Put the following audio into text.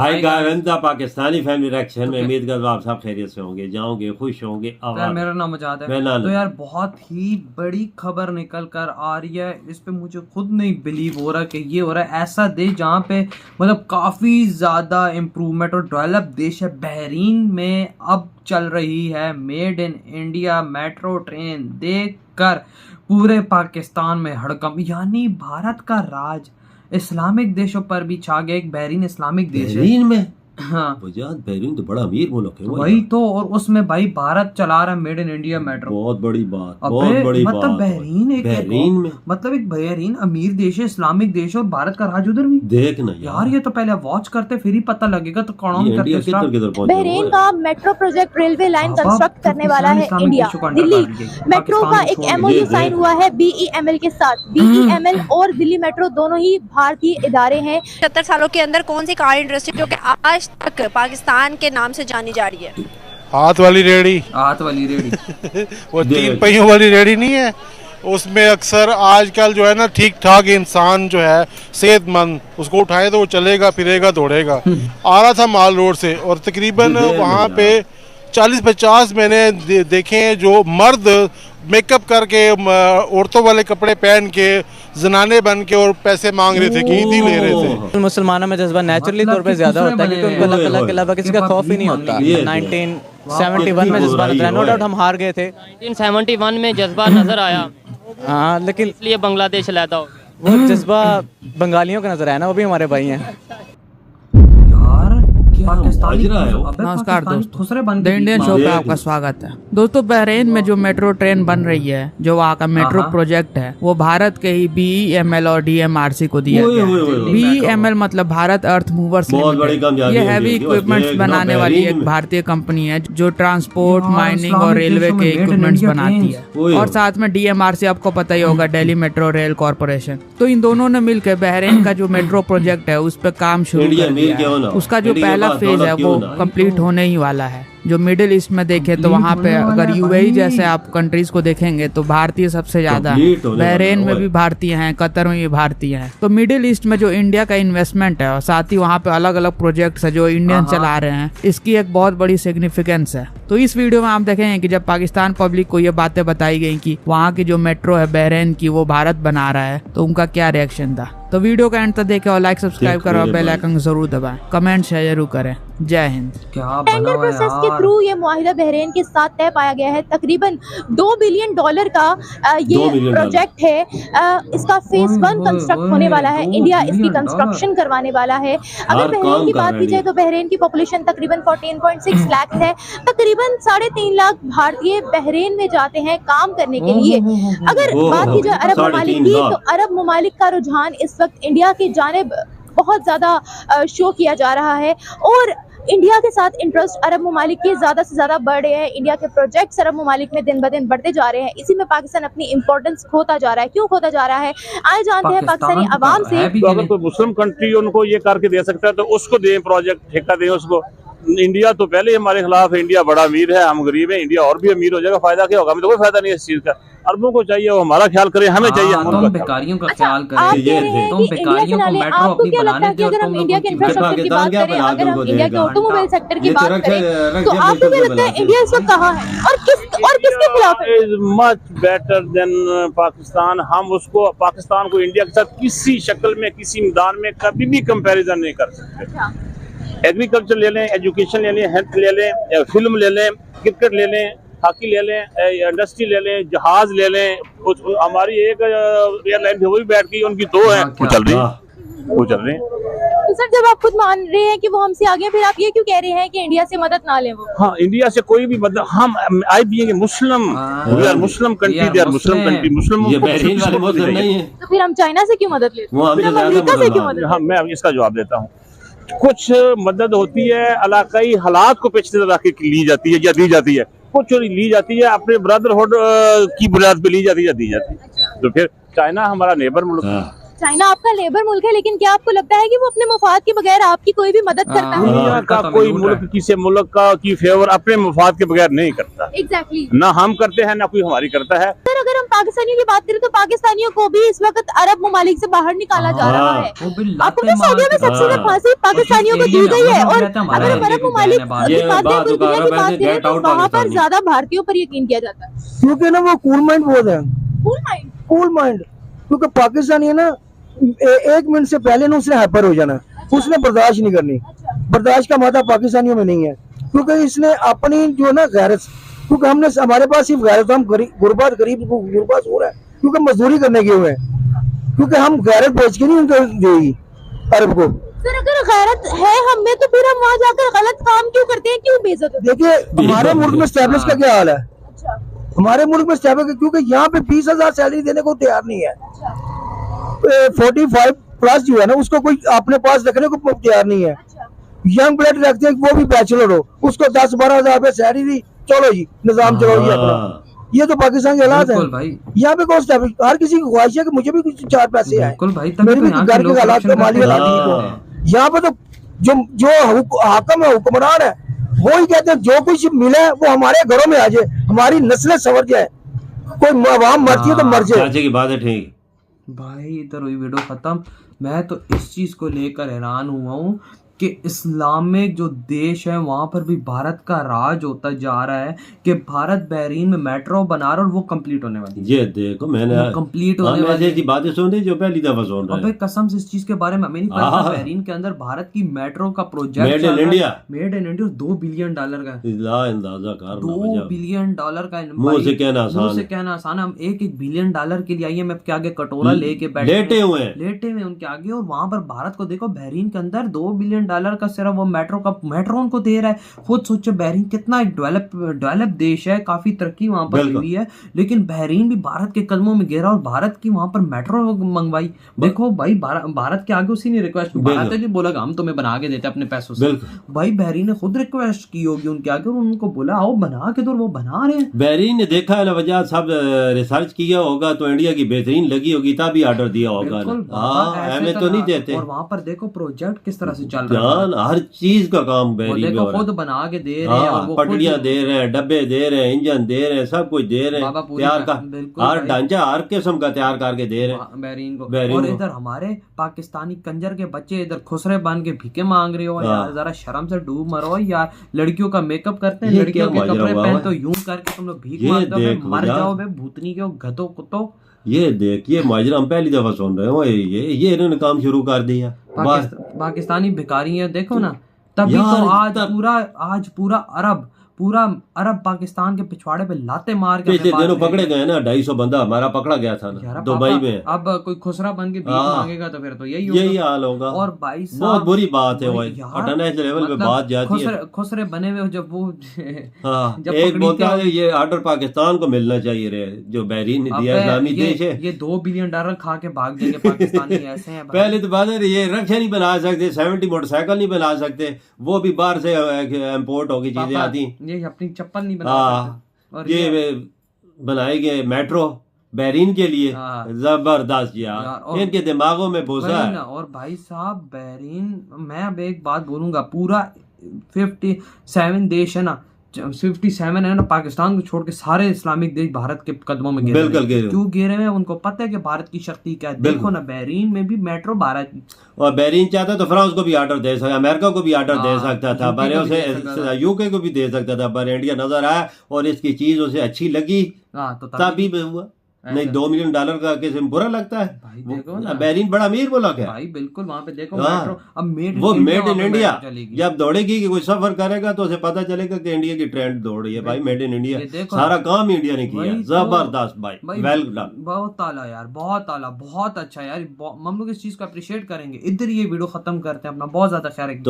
Hi guys, Pakistani family reaction में उम्मीद करता हूं आप सब खैरियत से होंगे, जाओगे, खुश होंगे। यार मेरा नाम आजाद है। तो यार बहुत ही बड़ी खबर निकल कर आ रही है, इस पे मुझे खुद नहीं बिलीव हो रहा कि ये हो रहा है। ऐसा देश जहाँ पे मतलब काफ़ी ज़्यादा इम्प्रूवमेंट और डेवलप देश है, बहरीन में अब चल रही है made in India metro train. देख कर पूरे पाकिस्तान में हड़कंप, यानी भारत का राज इस्लामिक देशों पर भी छा गया। एक बहरीन इस्लामिक देश है। बहरीन में हाँ बहरीन तो बड़ा अमीर मुल्क है वही तो, और उसमें भाई भारत चला रहा है मेड इन इंडिया मेट्रो। बहुत बड़ी बात, बहुत बड़ी मतलब बात। बहरीन में मतलब एक बहरीन अमीर देश है, इस्लामिक देश है, और भारत का राज उधर भी। देख ना यार ये तो पहले वॉच करते फिर ही पता लगेगा तो कौन करते। बहरीन का metro project railway line construct करने वाला है इंडिया। दिल्ली मेट्रो का एक एमओयू साइन हुआ है बीईएमएल के साथ। बीईएमएल और दिल्ली मेट्रो दोनों ही भारतीय इदारे हैं। 70 सालों के अंदर कौन सी कार इंडस्ट्री जो कि आज तक पाकिस्तान के नाम से जानी जा रही है? हाथ वाली रेडी वो 3 पहियों वाली रेडी नहीं है, उसमें अक्सर आजकल जो है ना ठीक ठाक इंसान जो है सेहतमंद, उसको उठाए तो वो चलेगा फिरेगा दौड़ेगा। आ रहा था माल रोड से और तकरीबन वहाँ पे 40-50 मैंने देखे हैं जो मर्द मेकअप करके औरतों वाले कपड़े पहन के जनाने बन के और पैसे मांग रहे थे, ईदी ले रहे थे। मुसलमानों में जज्बा नेचुरली तौर पे ज्यादा होता है क्योंकि उनको अल्लाह के अलावा किसी का खौफ ही नहीं होता। 1971 में जज्बा नजर आया, नो डाउट हम हार गए थे। 1971 में जज्बा नजर आया, हाँ, लेकिन इसलिए बांग्लादेश अलहदा हो। वो जज्बा बंगालियों का नजर आया ना, वो भी हमारे भाई हैं। नमस्कार दोस्तों, द इंडियन शो पे आपका स्वागत है। दोस्तों बहरीन में जो मेट्रो ट्रेन बन रही है, जो वहाँ का मेट्रो प्रोजेक्ट है, वो भारत के ही बीईएमएल और डीएमआरसी को दिया गया है। बीईएमएल मतलब भारत अर्थ मूवर्स लिमिटेड। ये हैवी इक्विपमेंट्स बनाने वाली एक भारतीय कंपनी है जो ट्रांसपोर्ट, माइनिंग और रेलवे के इक्विपमेंट्स बनाती है। और साथ में डीएमआरसी आपको पता ही होगा, दिल्ली मेट्रो रेल कॉर्पोरेशन। तो इन दोनों ने मिलकर बहरीन का जो मेट्रो प्रोजेक्ट है उस पर काम शुरू कर दिया है। उसका जो पहला फेज है वो कंप्लीट होने ही वाला है। जो मिडिल ईस्ट में देखे तो वहाँ पे अगर यूएई जैसे आप कंट्रीज को देखेंगे तो भारतीय सबसे ज्यादा है। बहरीन में भी भारतीय हैं, कतर में भी भारतीय हैं। तो मिडिल ईस्ट में जो इंडिया का इन्वेस्टमेंट है और साथ ही वहाँ पे अलग अलग प्रोजेक्ट्स है जो इंडियन चला रहे हैं, इसकी एक बहुत बड़ी सिग्निफिकेंस है। तो इस वीडियो में आप देखेंगे कि जब पाकिस्तान पब्लिक को ये बातें बताई गई कि वहाँ की जो मेट्रो है बहरीन की वो भारत बना रहा है, तो उनका क्या रिएक्शन था। तो वीडियो का एंड तक देखें और लाइक सब्सक्राइब करो और बेल आइकन जरूर दबाएं, कमेंट शेयर जरूर करें। जय हिंद। टेंडर प्रोसेस के थ्रू ये मुआहिदा बहरीन के साथ तय पाया गया है। तकरीबन $2 बिलियन का ये प्रोजेक्ट है। इसका फेज 1 कंस्ट्रक्ट होने वाला है। इंडिया इसकी कंस्ट्रक्शन करवाने वाला है। अगर बहरीन की बात की जाए तो बहरीन की पॉपुलेशन तकरीबन 14.6 लाख है। तकरीबन 3.5 लाख भारतीय बहरीन में जाते हैं काम करने के लिए। अगर बात की जाए अरब ममालिक की, तो अरब ममालिक का रुझान इस वक्त इंडिया की जानिब बहुत ज्यादा शो किया जा रहा है और इंडिया के साथ इंटरेस्ट अरब ममालिक के ज्यादा से ज्यादा बढ़ रहे हैं। इंडिया के प्रोजेक्ट्स अरब ममालिक में दिन ब दिन बढ़ते जा रहे हैं। इसी में पाकिस्तान अपनी इंपॉर्टेंस खोता जा रहा है। क्यों खोता जा रहा है, आए जानते हैं पाकिस्तानी अवाम से। तो अगर कोई मुस्लिम कंट्री उनको ये करके दे सकता है तो उसको दें, प्रोजेक्ट ठेका दें उसको। इंडिया तो पहले ही हमारे खिलाफ है, इंडिया बड़ा अमीर है, हम गरीब है। इंडिया और भी अमीर हो जाएगा, फायदा क्या होगा? हमें तो कोई फायदा नहीं है इस चीज का। अरबों को चाहिए वो हमारा ख्याल करे, हमें चाहिए तुम बेकारियों का ख्याल करें। तुम बेकारियों को मेट्रो अपनी बनाने दो। अगर हम इंडिया के इंफ्रास्ट्रक्चर की बात करें, अगर हम इंडिया के ऑटोमोबाइल सेक्टर की बात करें, तो आपको क्या लगता है इंडिया इस वक्त कहाँ है और किसके खिलाफ है? Is much better than Pakistan. हम उसको, पाकिस्तान को इंडिया के साथ किसी शक्ल में, किसी मैदान में कभी भी कंपैरिजन नहीं कर सकते। एग्रीकल्चर ले लें, एजुकेशन ले लें, हेल्थ ले लें, फिल्म ले लें, क्रिकेट ले लें, हॉकी ले लें, इंडस्ट्री ले लें, जहाज ले लें। हमारी एक एयरलाइन वो भी बैठ गई, उनकी 2 है, वो चल रही है। तो सर जब आप खुद मान रहे हैं कि वो हमसे आगे, फिर आप ये क्यों कह रहे हैं कि इंडिया से मदद ना लें वो? हाँ, इंडिया से कोई भी मदद, हम आई बी है मुस्लिम, we are Muslim country, they are Muslim country, मुस्लिम नहीं है। तो फिर हम चाइना से क्यों मदद लेते हैं, अमेरिका से क्यों मदद? हाँ, मैं इसका जवाब देता हूँ। कुछ मदद होती है इलाकाई हालात को पेश नजर रख के ली जाती है या दी जाती है, कुछ ली जाती है अपने ब्रदरहुड की बुनियाद पे ली जाती है या दी जाती है। तो फिर चाइना हमारा नेबर मुल्क है। चाइना आपका लेबर मुल्क है, लेकिन क्या आपको लगता है कि वो अपने मफाद के बगैर आपकी कोई भी मदद करता है? दुनिया का कोई मुल्क किसी मुल्क का की फेवर अपने मफाद के बगैर नहीं करता। एग्जैक्टली। ना हम करते हैं ना कोई हमारी करता है। सर अगर हम पाकिस्तानियों की बात करें तो पाकिस्तानियों को भी इस वक्त अरब ममालिक से बाहर निकाला जा रहा है। आपको तो सऊदी में सबसे ज्यादा फांसी पाकिस्तानियों को दी गई है, और अगर हम अरब ममालिक की बात करें तो वहाँ पर ज्यादा भारतीयों पर यकीन किया जाता है, क्योंकि ना वो कूल माइंड बहुत है, कूल माइंड। क्योंकि पाकिस्तानी है ना, 1 मिनट से पहले ना उसने हाइपर हो जाना, उसने बर्दाश्त नहीं करनी। बर्दाश्त का मादा पाकिस्तानियों में नहीं है, क्योंकि इसने अपनी जो ना गैरत, क्योंकि हमने हमारे पास सिर्फ गैरत, हम गुरबात गरीब गुरबात हो रहा है क्योंकि मजदूरी करने के हुए हैं, क्योंकि हम गैरत बेच के नहीं उनको देगी अरब को। सर अगर गैरत है हम में तो फिर हम वहाँ जाकर गलत काम क्यों करते हैं, क्यों बेइज्जत होते हैं? देखिए हमारे मुल्क में स्टैब्लिश का क्या हाल है, हमारे मुल्क में स्टैब्लिश, क्योंकि यहाँ पे 20,000 सैलरी देने को तैयार नहीं है। 45 प्लस जो है ना उसको कोई अपने पास रखने को तैयार नहीं है। यंग ब्लड रखते हैं वो भी बैचलर हो, उसको 10-12 हजार रुपए सैलरी दी, चलो जी निजाम चलो जी अपना। ये तो पाकिस्तान के हालात है। यहाँ पे कौन स्टैब्लिश, हर किसी की ख्वाहिश है कि मुझे भी कुछ 4 पैसे आए, मेरे भी घर के हालात को माली हालात ठीक हो। यहाँ पे तो जो हाकम है, हुक्मरान है, वो ही कहते हैं जो कुछ मिले वो हमारे घरों में आ जाए, हमारी नस्लें संवर जाए, कोई वहां मरती है तो मर जाए। की बात है ठीक भाई। इधर हुई वीडियो खत्म। मैं तो इस चीज को लेकर हैरान हुआ हूँ कि इस्लामिक जो देश है वहां पर भी भारत का राज होता जा रहा है, कि भारत बहरीन में मेट्रो बना रहा है और वो कंप्लीट होने वाली है। ये देखो मैंने कंप्लीट होने वाली ऐसी बातें सुनी जो पहली दफा सुन रहा है। अबे कसम से इस चीज के बारे में हमें नहीं पता। बहरीन के अंदर भारत की मेट्रो का project made in India $2 billion का अंदाजा कर, $2 बिलियन का। मुंह से कहना आसान है। हम $1 बिलियन के लिए IMF के आगे कटोरा लेके बैठे लेटे हुए उनके आगे, और वहां पर भारत को देखो बहरीन के अंदर $2 बिलियन का सिर्फ वो मेट्रो उनको दे रहा है। खुद सोचो बहरीन कितना एक डेवलप देश है, काफी तरक्की वहां पर हुई है, लेकिन बहरीन भी भारत के कदमों में गिरा और भारत की वहां पर मेट्रो मंगवाई। देखो भाई भारत के आगे उसी ने रिक्वेस्ट, भारत ने बोला हम तुम्हें बना के देते अपने पैसों से। भाई बहरीन ने खुद रिक्वेस्ट की होगी उनके आगे और उनको बोला आओ बना के दो, वो बना रहे हैं। बहरीन ने देखा है ना, वजह सब रिसर्च किया होगा तो इंडिया की बेहतरीन लगी होगी तभी ऑर्डर दिया होगा। हमें तो नहीं देते। और वहां पर देखो प्रोजेक्ट किस तरह से चल रहा है, हर चीज का काम बहरीन में खुद बना के दे रहे हैं, और पटड़ियां दे रहे हैं, डब्बे दे रहे हैं, इंजन दे रहे हैं, सब कुछ दे रहे हैं, तैयार का हर ढांचा हर किस्म का तैयार करके दे रहे हैं बहरीन को। और इधर हमारे पाकिस्तानी कंजर के बच्चे इधर खुसरे बन के भीखे मांग रहे हो यार, जरा शर्म से डूब मरो यार। लड़कियों का मेकअप करते हैं, लड़कियों के कपड़े पहनते हो, यूं करके तुम लोग भीख मांगते हो, मर जाओ बे भूतनी के गधों कुत्तों। ये देखिए माजरा हम पहली दफा सुन रहे हो, ये इन्होंने काम शुरू कर दिया। पाकिस्तानी भिखारी है देखो ना, तभी तो आज पूरा अरब पाकिस्तान के पिछवाड़े पे लाते मार के पिछले दिनों पकड़े गए ना, 250 बंदा हमारा पकड़ा गया था ना दुबई में। अब कोई खुसरा बन के भीख मांगेगा तो फिर तो यही हाल होगा। और भाई बहुत बुरी बात है भाई, इंटरनेशनल लेवल पे बात जाती है। खुसरे बने हुए जब वो एक बोलता है ये ऑर्डर पाकिस्तान को मिलना चाहिए रे, जो बहरीन ने दिया, इस्लामी देश है। ये $2 बिलियन खा के भाग जाएंगे पाकिस्तानी, ऐसे हैं। पहले तो बात है ये रक्षा नहीं बना सकते, 70 मोटरसाइकिल नहीं बना सकते, वो भी बाहर से इम्पोर्ट होगी चीजें आती। ये अपनी चप्पल नहीं बना सकते, और ये बनाए गए मेट्रो बहरीन के लिए जबरदस्त यार, इनके दिमागों में भूसा है। और भाई साहब बहरीन, मैं अब एक बात बोलूंगा, पूरा 57 देश है ना, 57 है ना, पाकिस्तान को छोड़ के सारे इस्लामिक देश भारत के कदमों में गिरे। क्यों गिरे हैं? उनको पता है कि भारत की शक्ति क्या है। देखो ना बहरीन में भी मेट्रो भारत, और बहरीन चाहता तो फ्रांस को भी ऑर्डर दे सकता, अमेरिका को भी ऑर्डर दे सकता था, यूके को भी दे सकता था, पर इंडिया नजर आया और इसकी चीज उसे अच्छी लगी तभी हुआ। नहीं $2 मिलियन का किसी बुरा लगता है भाई। देखो ना बहरीन बड़ा अमीर मुल्क है भाई, बिल्कुल। वहाँ पे देखो मेट्रो अब मेड इन इंडिया जब दौड़ेगी कि कोई सफर करेगा तो उसे पता चलेगा कि इंडिया की ट्रेंड दौड़ रही है भाई, मेड इन इंडिया। सारा काम इंडिया ने किया, जबरदस्त भाई, वेल डन। बहुत आला यार, बहुत आला, बहुत अच्छा यार, हम लोग इस चीज को अप्रिशिएट करेंगे। इधर ये वीडियो खत्म करते हैं, अपना बहुत ज्यादा ख्याल रखिए।